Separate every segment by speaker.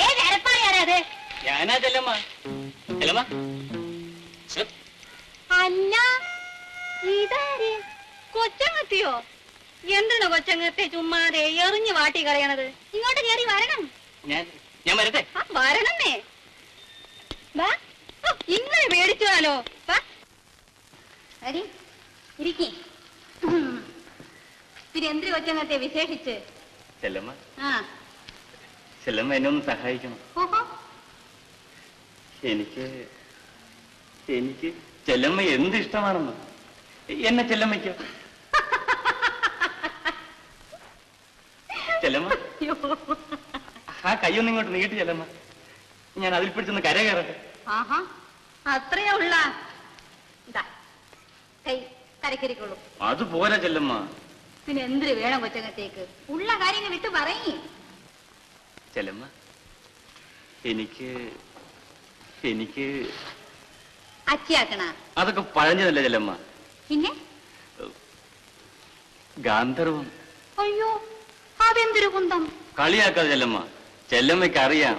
Speaker 1: ഏതരപ്പായാരത്?
Speaker 2: ഞാനാ ചെല്ലമ്മ. ചെല്ലമ്മ
Speaker 1: അല്ല, ഇതാര്? കൊച്ചങ്ങത്തിയോ? എന്താണ് കൊച്ചങ്ങത്തെ ചുമ്മാതെ എറിഞ്ഞു വാട്ടി കളയണത്? ഇങ്ങോട്ട് കയറി വരണം.
Speaker 2: ഞാൻ വരട്ടെ?
Speaker 1: വരണന്നേ. ഇങ്ങനെ പേടിച്ചാലോ? ഇരിക്കേ. പിന്നെ എന്തിനു കൊച്ചങ്ങത്തെ വിശേഷിച്ച്?
Speaker 2: ചെല്ലമ്മ, ചെല്ലമ്മ എന്നെ ഒന്ന് സഹായിക്കണം. എനിക്ക് ചെല്ലമ്മ എന്ത് ഇഷ്ടമാണെന്ന്. എന്നെ ചെല്ലമ്മയ്ക്ക് ചെല്ലമ്മ ആ കയ്യൊന്നും ഇങ്ങോട്ട് നീട്ടി ചെല്ലമ്മ. ഞാൻ അതിൽ പിടിച്ചൊന്ന് കര കയറട്ടെ.
Speaker 1: അത്രയാ ഉള്ള കൈ കരക്കരിക്കുള്ളൂ.
Speaker 2: അതുപോലെ ചെല്ലമ്മ.
Speaker 1: പിന്നെ എന്തിനു വേണം കൊച്ചങ്ങത്തേക്ക്? ഉള്ള കാര്യങ്ങൾ വിട്ട് പറയേ.
Speaker 2: ചെല്ലമ്മ, എനിക്ക്
Speaker 1: അച്ചിയാക്കണ
Speaker 2: അതൊക്കെ പഴഞ്ഞതല്ല ചെല്ലമ്മ.
Speaker 1: പിന്നെ
Speaker 2: ഗാന്ധർവം.
Speaker 1: അയ്യോ, അതെന്തൊരു കുന്തം.
Speaker 2: കളിയാക്കാതെ ചെല്ലമ്മ, ചെല്ലമ്മയ്ക്ക് അറിയാം.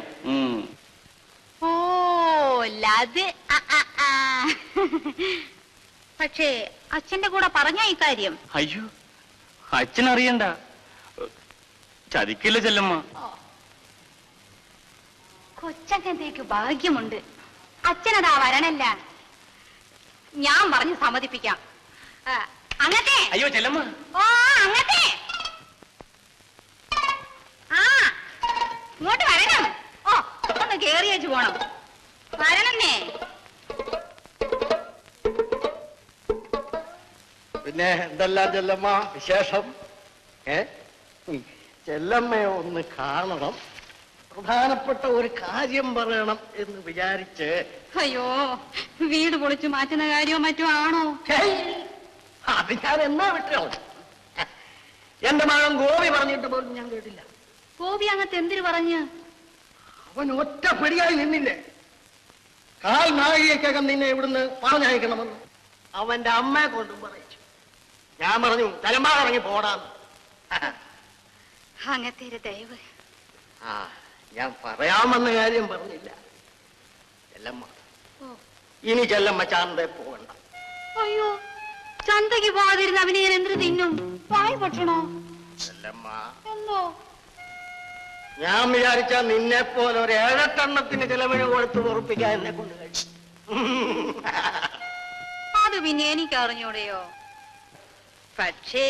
Speaker 1: ഓ അത് പക്ഷേ അച്ഛന്റെ കൂടെ പറഞ്ഞ ഈ കാര്യം?
Speaker 2: അയ്യോ, അച്ഛനറിയണ്ട. ചതിക്കില്ല ചെല്ലമ്മ.
Speaker 1: കൊച്ചങ്ങത്തേക്ക് ഭാഗ്യമുണ്ട്. അച്ഛനതാ വരണല്ല. ഞാൻ പറഞ്ഞു സമ്മതിപ്പിക്കാം. അങ്ങത്തെ.
Speaker 2: അയ്യോ ചെല്ലമ്മ.
Speaker 1: ഓ അങ്ങത്തെ. ഇങ്ങോട്ട് വരണം. ഓ ഒന്ന് കേറി വെച്ച് പോണം. വരണന്നേ.
Speaker 3: പിന്നെ എന്തെല്ലാം ചെല്ലമ്മ വിശേഷം? ചെല്ലമ്മയെ ഒന്ന് കാണണം, പ്രധാനപ്പെട്ട ഒരു കാര്യം പറയണം എന്ന് വിചാരിച്ച്.
Speaker 1: അയ്യോ, വീട് പൊളിച്ചു മാറ്റുന്ന കാര്യമോ മറ്റോ ആണോ?
Speaker 3: അത് ഞാൻ എന്നാ വിട്ടോ? എന്റെ മകൻ ഗോപി പറഞ്ഞിട്ട് പോലും ഞാൻ കേട്ടില്ല.
Speaker 1: ഗോപി അങ്ങത്തെ എന്തിനു പറഞ്ഞ്?
Speaker 3: അവൻ ഒറ്റ പിടിയായി നിന്നില്ലേ? കാൽ നാഴികക്കകം നിന്നെ ഇവിടുന്ന് പറഞ്ഞയക്കണമെന്ന് അവന്റെ അമ്മയെ കൊണ്ടും പറയിച്ചു. ഞാൻ പറഞ്ഞു തലമാ ഇറങ്ങി പോടാന്ന്.
Speaker 1: അങ്ങത്തെ ദയവ്.
Speaker 3: ഞാൻ പറയാമെന്ന കാര്യം പറഞ്ഞില്ല. ചെല്ലമ്മ, ഇനി ചെല്ലമ്മ ചന്തയെ പോകണ്ട.
Speaker 1: അയ്യോ, ചന്തയ്ക്ക് പോകാതിരുന്ന അവനെ ഞാൻ എന്തിനു തിന്നും? വായി പറ്റണോ?
Speaker 3: ചെല്ലമ്മ,
Speaker 1: എന്തോ?
Speaker 3: ഞാൻ വിചാരിച്ച നിന്നെ പോലെ ഒരു 7-8 എണ്ണത്തിന് ചിലവിന് കൊടുത്ത് ഉറപ്പിക്കാൻ എന്നെ കൊണ്ട് കഴിച്ചു.
Speaker 1: അത് പിന്നെ എനിക്ക് അറിഞ്ഞൂടെയോ? പക്ഷേ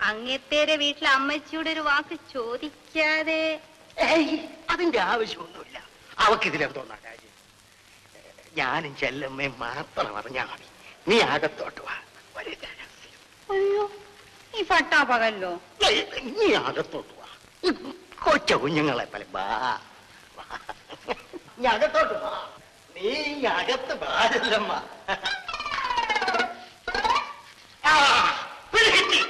Speaker 1: അങ്ങത്തേരെ വീട്ടിലെ അമ്മച്ചിയുടെ ഒരു വാക്ക് ചോദിക്കാതെ.
Speaker 3: അതിന്റെ ആവശ്യമൊന്നുമില്ല. അവക്കിതിലെന്തോന്നാ കാര്യം? ഞാനും ചെല്ലമ്മയും മാത്രം അറിഞ്ഞാ മതി. നീ അകത്തോട്ട് വാ.
Speaker 1: അയ്യോ, ഈ പട്ടാപ്പകല്ലോ.
Speaker 3: നീ അകത്തോട്ട് വാ. കൊച്ച കുഞ്ഞുങ്ങളെ പോലെ വാ. നീ അകത്തോട്ട് വാ. നീ അകത്ത് വാരല്ലമ്മ. പിടികിട്ടി.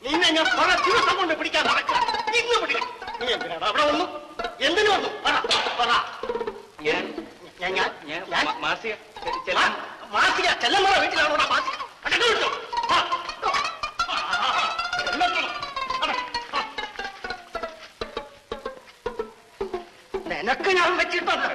Speaker 3: നിന്നെ ഞാൻ പല ദിവസം കൊണ്ട് പിടിക്കാൻ നടക്കാം. ഇന്ന് പിടികിട്ടി. നീ എന്തിനാണ് അവിടെ വന്നു? എന്തിനു വന്നു? മാസിക ചെല്ലമ്മ വീട്ടിലാണോടാ മാസിക? നിനക്ക് ഞാൻ വെച്ചിട്ടുണ്ട്.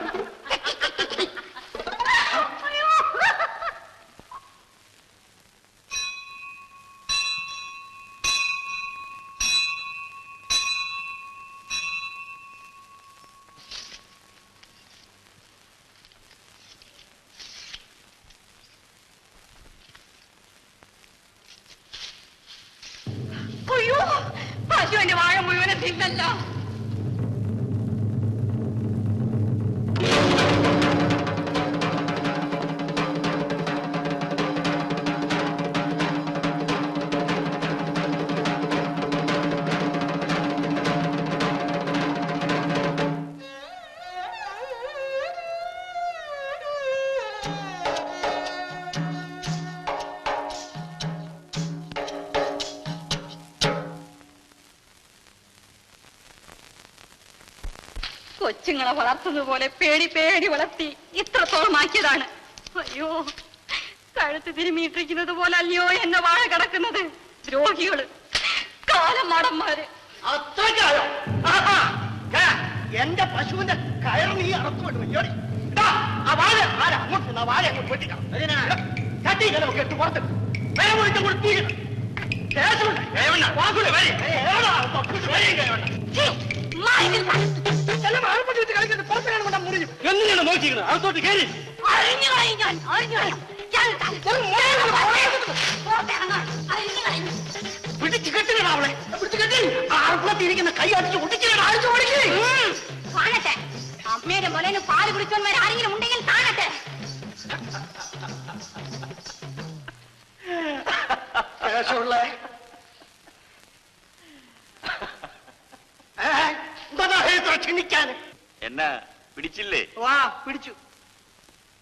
Speaker 1: അയ്യോ, പശുവിന്റെ വാഴ മുഴുവനെ തിന്നല്ലോ. കൊച്ചുങ്ങളെ വളർത്തുന്നത് പോലെ പേടി പേടി വളർത്തി ഇത്രത്തോളം ആക്കിയതാണ്. അയ്യോ, കഴുത്ത് തിരുമിയിട്ടിരിക്കുന്നത് പോലെ അല്ലയോ എന്നെ വാഴ കിടക്കുന്നത്. ദ്രോഹികള്, കാലമാടന്മാര്.
Speaker 3: അത്രയ്ക്കായോ? ആഹാ. ദേ, എന്റെ പശുവിന്റെ കയർ നീ അറുത്തു വിടും. ആ വാഴ ആരാ അങ്ങോട്ട് നിന്ന് ആ വാഴ അങ്ങോട്ട് വെട്ടിക്കാം. ചട്ടി ചിലവ് കെട്ട് പുറത്ത് വേറെ വിളിച്ച കൊടുത്തിരിക്കണം.
Speaker 2: എന്തിനാണ് നോക്കിക്കുന്നത്? അകത്തോട്ട് കയറി
Speaker 1: അഴിഞ്ഞു കളയും ഞാൻ, അഴിഞ്ഞു കളയും.
Speaker 3: പിടിച്ചു കെട്ടിക്കണം അവളെ, പിടിച്ചു കെട്ടി ആർക്കുളത്തിരിക്കുന്ന കൈ അടിച്ച് ഒട്ടിച്ചിട്ട് അഴിച്ചു ഓടിക്കേ.
Speaker 1: കാണട്ടെ, അമ്മയുടെ മുലന് പാല് കുടിച്ചവന്മാർ ആരെങ്കിലും ഉണ്ടെങ്കിൽ കാണട്ടെ.
Speaker 3: ശേഷമുള്ള ക്ഷണിക്കാന്
Speaker 4: എന്നാ പിടിച്ചില്ലേ?
Speaker 3: വാ പിടിച്ചു.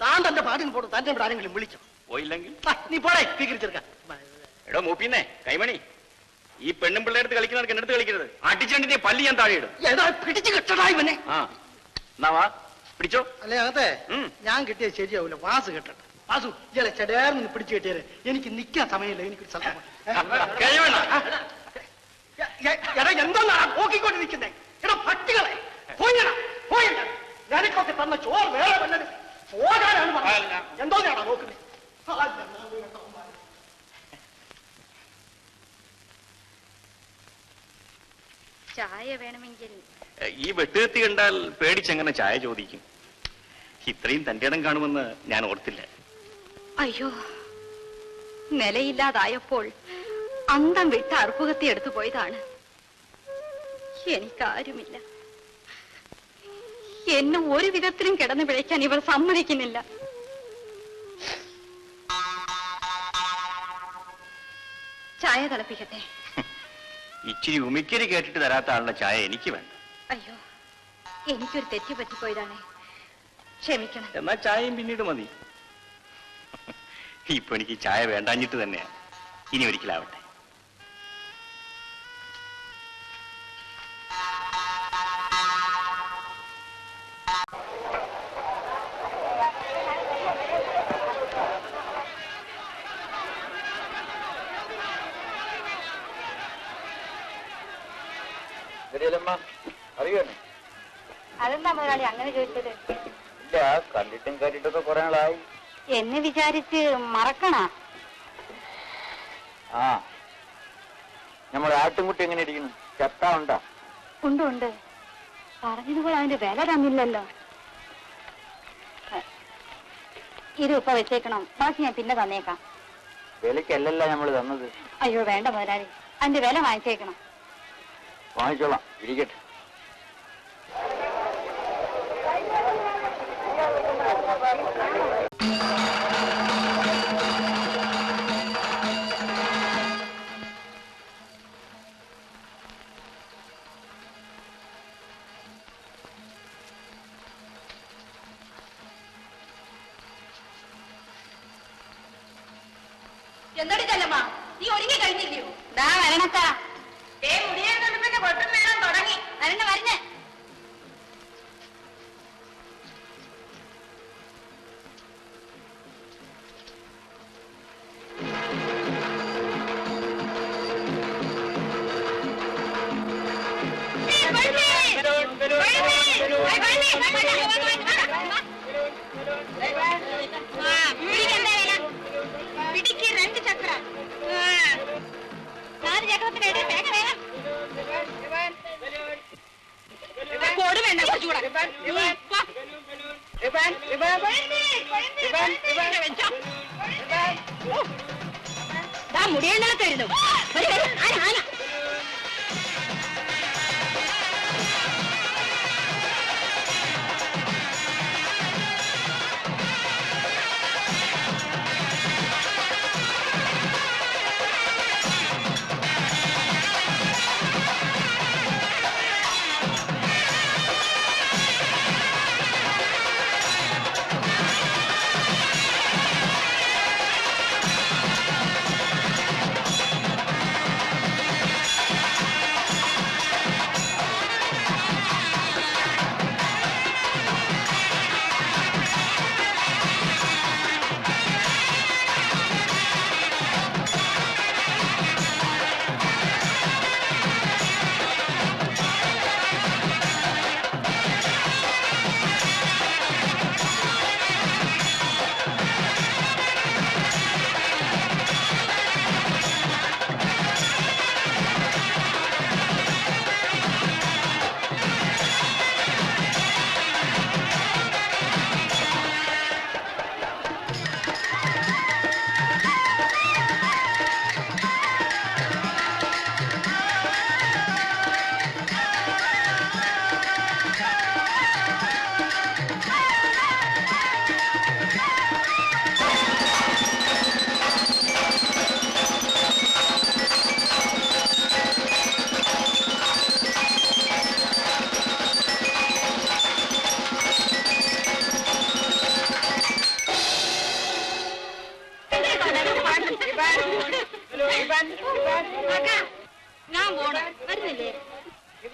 Speaker 3: താൻ തന്റെ പാട്ടിന് പോടും. തന്റെ ഇവിടെ ആരെങ്കിലും വിളിച്ചോ?
Speaker 4: പോയില്ലെങ്കിൽ
Speaker 3: നീ പോടേ സ്വീകരിച്ചെടുക്കാൻ.
Speaker 4: എടോ മൂപ്പിന്നേ കൈമണി, ഈ പെണ്ണും പിള്ളേർത്ത് കളിക്കുന്നവർക്ക് എന്നെടുത്ത് കളിക്കരുത്. അടിച്ചണ്ടിന്റെ പല്ലി ഞാൻ താഴെ ഇടും.
Speaker 3: ഏതാ പിടിച്ചു കിട്ടടാ ഇവനെ.
Speaker 4: ആ എന്നാ വാ പിടിച്ചോ.
Speaker 3: അല്ലേ അകത്തെ ഞാൻ കിട്ടിയത് ശരിയാവൂല. വാസ് കെട്ടട്ടെ. വാസു ഇയാളെ ചെടേർന്ന് പിടിച്ചു കിട്ടിയത് എനിക്ക് നിൽക്കാൻ സമയമില്ല. എനിക്കൊരു സ്ഥലം എടാ എന്തെന്നാ നോക്കിക്കൊണ്ടിരിക്കുന്നേ? എടാ പട്ടികളെ പോയിടാ പോയില്ല. ഞാനൊക്കെ തന്ന ചോറ് വേറെ വല്ലത് പോകാനാണ് പറഞ്ഞത്. എന്തോന്നാണോ നോക്കുന്നത്?
Speaker 1: ചായ വേണമെങ്കിൽ
Speaker 4: ഈ വെട്ടുകത്തി കണ്ടാൽ പേടിച്ചെങ്ങനെ ചായ ചോദിക്കും? ഇത്രയും തന്റെ ഇടം കാണുമെന്ന് ഞാൻ ഓർത്തില്ല.
Speaker 1: അയ്യോ, നിലയില്ലാതായപ്പോൾ അന്തം വിട്ട് അറുപ്പുകത്തി എടുത്തു പോയതാണ്. എനിക്കാരുമില്ല. എന്നെ ഒരു വിധത്തിലും കിടന്നു പിഴയ്ക്കാൻ ഇവർ സമ്മതിക്കുന്നില്ല. ചായ തിളപ്പിക്കട്ടെ?
Speaker 4: ഇച്ചിരി ഉമിക്കരി കേട്ടിട്ട് തരാത്ത ആളുടെ ചായ എനിക്ക് വേണ്ട.
Speaker 1: അയ്യോ, എനിക്കൊരു തെറ്റ് പറ്റിപ്പോയതാണ്, ക്ഷമിക്കണം.
Speaker 4: എന്നാ ചായയും പിന്നീട് മതി. ഇപ്പൊ എനിക്ക് ചായ വേണ്ടാഞ്ഞിട്ട് തന്നെയാ. ഇനി ഒരിക്കലാവട്ടെ. അറിയോ?
Speaker 1: അതെന്താ മുതലാളി അങ്ങനെ ചോദിച്ചത്?
Speaker 4: ഇല്ല, കണ്ടിട്ടും കാര്യട്ടൊക്കെ കുറെ നാളായി.
Speaker 1: എന്നെ വിചാരിച്ച് മറക്കണ?
Speaker 4: ആ, നമ്മുടെ ആട്ടുംകുട്ടി എങ്ങനെ ഇരിക്കുന്നു? ചത്ത ഉണ്ടോ?
Speaker 1: ഉണ്ട് ഉണ്ട്. പറഞ്ഞതുപോലെ അതിന്റെ വില തന്നില്ലല്ലോ. ഇത് ഇപ്പൊ വെച്ചേക്കണം, ബാക്കി ഞാൻ പിന്നെ തന്നേക്കാം.
Speaker 4: വിലക്കല്ലല്ല നമ്മൾ തന്നത്.
Speaker 1: അയ്യോ വേണ്ട മുതലാളി, അതിന്റെ വില വാങ്ങിച്ചേക്കണം.
Speaker 4: വാങ്ങിച്ചോളാം, ഇരിക്കട്ടെ.
Speaker 1: എന്നോട് ചെല്ലമ്മ, നീ ഒരുങ്ങി കഴിഞ്ഞില്ലയോ? ദാ വരണക്കാ. മുടിയെന്നെ കൊട്ടും വേണം തുടങ്ങി. വരണ വരണ. പിടിക്ക് 2 ചക്രം. 4 ചക്രത്തിന് വേഗം വേണം. കോട് വേണ്ട കുറച്ചുകൂടെ. മുടിയെണ്ണത്ത് വരുന്നു. ആന ഞാൻ പോണം വരുന്നില്ലേ?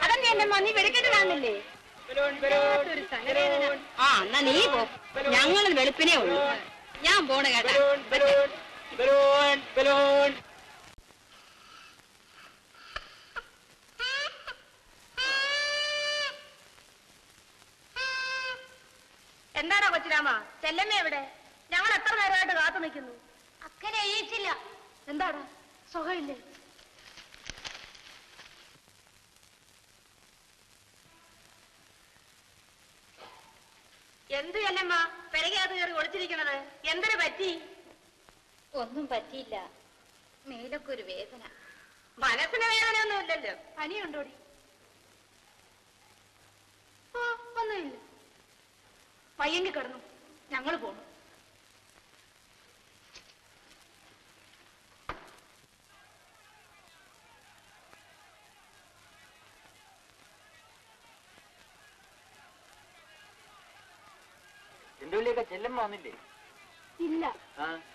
Speaker 1: അതെന്നെ എന്റെ മന്നി വെളുക്കിട്ട് കാണുന്നില്ലേ? ആ എന്നാ നീ പോ, ഞങ്ങൾ വെളുപ്പിനേ ഉള്ളൂ. ഞാൻ പോണ കേട്ടാ. എന്താണോ കൊച്ചിരാമ, ചെല്ലമ്മ എവിടെ? ഞങ്ങൾ എത്ര നേരമായിട്ട് കാത്തു നിൽക്കുന്നു. അക്കനെ എഴുതിച്ചില്ല. എന്താടാ സുഖമില്ലേ? എന്ത് ചെല്ലമ്മ പെരകത്ത് കയറി ഒളിച്ചിരിക്കണത്? എന്തിനു പറ്റി?
Speaker 5: ഒന്നും പറ്റിയില്ല, മേലൊക്കെ ഒരു വേദന.
Speaker 1: മനസ്സിന് വേദനയൊന്നും ഇല്ലല്ലോ. പനിയുണ്ടോടി? ഒന്നുമില്ല. പയ്യങ്കി കിടന്നു, ഞങ്ങൾ പോണു.
Speaker 2: എന്റെ ഉള്ളിയൊക്കെ ചെല്ലമ്മ വന്നില്ലേ?
Speaker 1: ഇല്ല,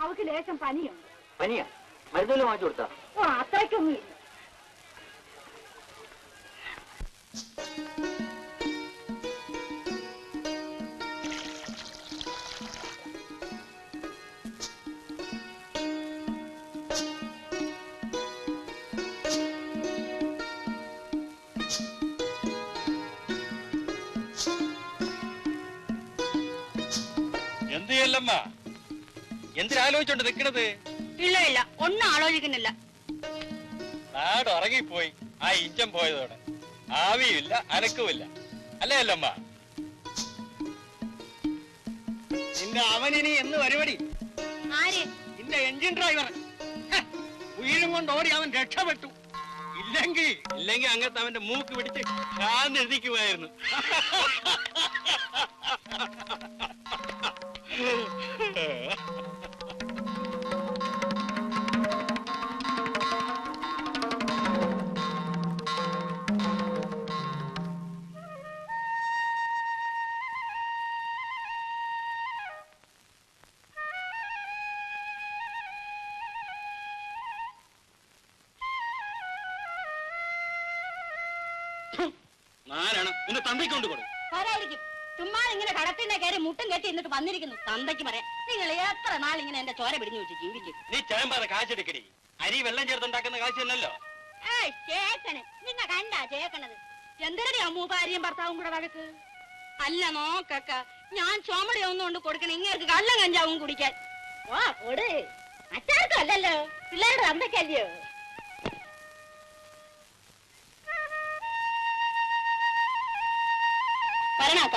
Speaker 1: അവൾക്ക് ലേശം പനിയുണ്ട്.
Speaker 2: പനിയാ? മരുന്നുകൾ വാങ്ങിച്ചു കൊടുത്താ?
Speaker 1: ഓ അത്രയ്ക്കൊന്നും ഇല്ല.
Speaker 6: എന്ത് ചെയ്യല്ലമ്മ? എന്തിനാലോചിച്ചോണ്ട് നിക്കണത്?
Speaker 1: ഇല്ല ഇല്ല, ഒന്നും ആലോചിക്കുന്നില്ല.
Speaker 6: നാട് ഉറങ്ങിപ്പോയി ആ ഇഞ്ചം പോയതോടെ. ആവിയുമില്ല അനക്കുമില്ല, അല്ലേ അല്ലമ്മ?
Speaker 3: നിന്റെ അവനിനി എന്ന് പരിപാടി?
Speaker 1: ആര്?
Speaker 3: നിന്റെ എഞ്ചിൻ ഡ്രൈവർ. ഉയരും കൊണ്ട് ഓടി അവൻ രക്ഷപ്പെട്ടു.
Speaker 6: ഇല്ലെങ്കിൽ അങ്ങനത്തെ അവന്റെ മൂക്ക് പിടിച്ച് കാന്നെഴുതിക്കുമായിരുന്നു.
Speaker 2: ആരാണ് ഒന്ന് തന്തയ്ക്കൊണ്ട് കൊടുക്കും?
Speaker 1: ആരായിരിക്കും? ചുമ്മാ ഇങ്ങനെ കടത്തിന്റെ കയറി മുട്ടും കെട്ടി എന്നിട്ട് വന്നിരിക്കുന്നു. തന്തയ്ക്ക് പറയാം, നിങ്ങൾ എത്ര നാളിങ്ങനെ എന്റെ ചോര പിടിഞ്ഞു വെച്ച് ജീവിക്കും?
Speaker 6: നീ ചേമ്പാറ കാശെടുക്കടി. അരി വെള്ളം ചേർത്തുണ്ടാക്കുന്ന കാശല്ലല്ലോ.
Speaker 1: ചേക്കണ് നിങ്ങ കണ്ടാ ചേക്കണത്? എന്തിനടി അമ്മൂ ഭാര്യയും ഭർത്താവും കൂടെ വഴക്ക്? അല്ല നോക്കക്ക, ഞാൻ ചോമടി ഒന്നുകൊണ്ട് കൊടുക്കണം ഇങ്ങനെ കള്ളം കഞ്ചാവും കുടിക്കാൻ. ഓ കൊടു, അച്ചാർക്കും അല്ലല്ലോ, പിള്ളേരുടെ തന്തയ്ക്കല്ലയോ? വരണാക്ക.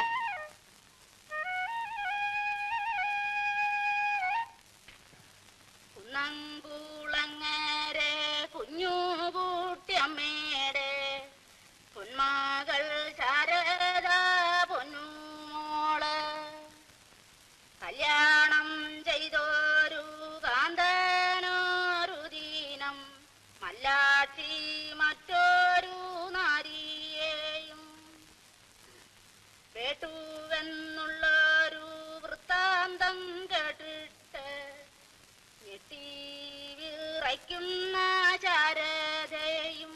Speaker 1: കുന്നംകുളങ്ങരെ കുഞ്ഞുകൂട്ടി അമ്മയുടെ പൊന്മകൾ ശാരദ പൊന്നുമോള് കല്യാണം ചെയ്തോരു കാന്തനോരു ദീനം മല്ലാച്ചി മറ്റൊരു നാരിയെയും കേട്ടുവെന്നുള്ളൊരു വൃത്താന്തം കേട്ടിട്ട് ഞെട്ടി വിറയ്ക്കുന്ന ശാരദയും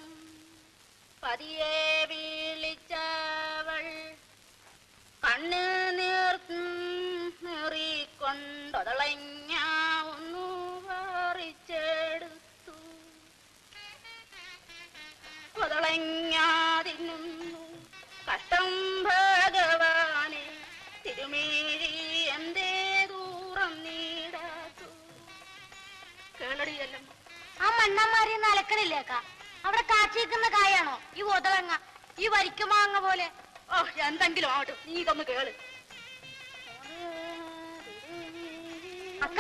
Speaker 1: പതിയെ വിളിച്ചവൾ കണ്ണ് നീറിക്കൊണ്ടൊതളഞ്ഞ ഒന്നു പറിച്ചെടുത്തു. ഒതളഞ്ഞാതിന്നു കഷ്ടം ഭഗവാനെ, തിരുമേഴി എന്തേ ദൂരം നീടാത്തു. കേളടിയല്ലോ
Speaker 5: ആ മണ്ണന്മാരെയൊന്നും അലക്കണില്ലേക്ക? അവിടെ കാച്ചിക്കുന്ന കായാണോ ഈ ഒതളങ്ങ, ഈ വരിക്കുമാങ്ങ പോലെ?
Speaker 1: ഓ എന്തെങ്കിലും ആവട്ടെ, നീ ഇതൊന്ന് കേള്.
Speaker 5: അക്ക